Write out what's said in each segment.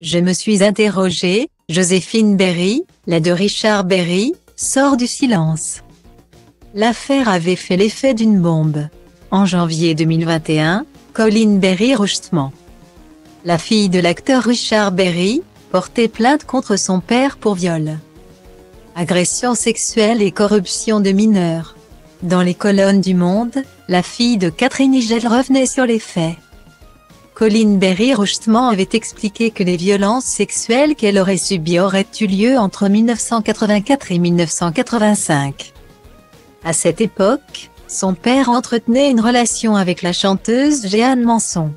Je me suis interrogée, Joséphine Berry, la de Richard Berry, sort du silence. L'affaire avait fait l'effet d'une bombe. En janvier 2021, Colleen Berry Rochemont, la fille de l'acteur Richard Berry, portait plainte contre son père pour viol, agression sexuelle et corruption de mineurs. Dans les colonnes du Monde, la fille de Catherine Hegel revenait sur les faits. Colleen Berry Rochemont avait expliqué que les violences sexuelles qu'elle aurait subies auraient eu lieu entre 1984 et 1985. À cette époque, son père entretenait une relation avec la chanteuse Jeanne Manson,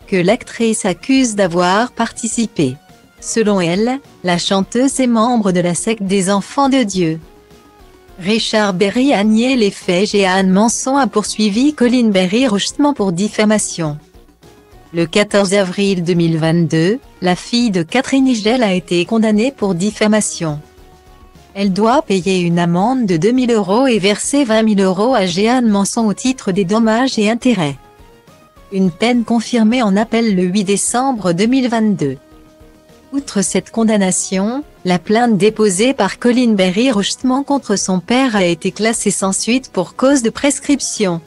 que l'actrice accuse d'avoir participé. Selon elle, la chanteuse est membre de la secte des Enfants de Dieu. Richard Berry a nié les faits. Jeanne Manson a poursuivi Colleen Berry Rochemont pour diffamation. Le 14 avril 2022, la fille de Catherine Hegel a été condamnée pour diffamation. Elle doit payer une amende de 2 000 € et verser 20 000 € à Jeanne Manson au titre des dommages et intérêts. Une peine confirmée en appel le 8 décembre 2022. Outre cette condamnation, la plainte déposée par Colleen Berry Rochemont contre son père a été classée sans suite pour cause de prescription.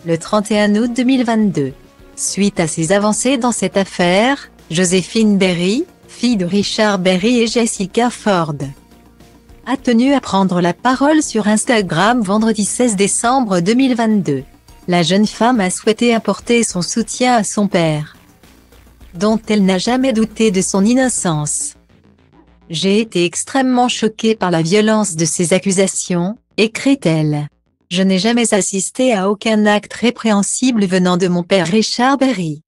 Le 31 août 2022. Suite à ces avancées dans cette affaire, Joséphine Berry, fille de Richard Berry et Jessica Ford, a tenu à prendre la parole sur Instagram vendredi 16 décembre 2022. La jeune femme a souhaité apporter son soutien à son père, dont elle n'a jamais douté de son innocence. « J'ai été extrêmement choquée par la violence de ces accusations, écrit-elle. Je n'ai jamais assisté à aucun acte répréhensible venant de mon père Richard Berry. »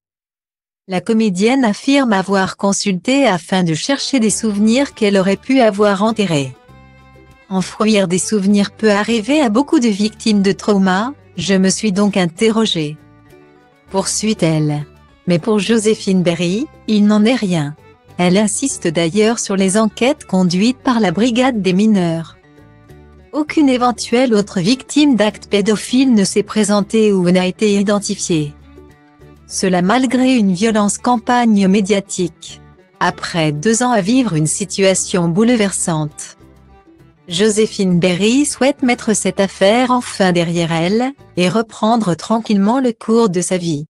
La comédienne affirme avoir consulté afin de chercher des souvenirs qu'elle aurait pu avoir enterrés. Enfouir des souvenirs peut arriver à beaucoup de victimes de trauma, je me suis donc interrogée. Poursuit-elle. Mais pour Joséphine Berry, il n'en est rien. Elle insiste d'ailleurs sur les enquêtes conduites par la brigade des mineurs. Aucune éventuelle autre victime d'actes pédophiles ne s'est présentée ou n'a été identifiée. Cela malgré une violente campagne médiatique. Après 2 ans à vivre une situation bouleversante, Joséphine Berry souhaite mettre cette affaire enfin derrière elle, et reprendre tranquillement le cours de sa vie.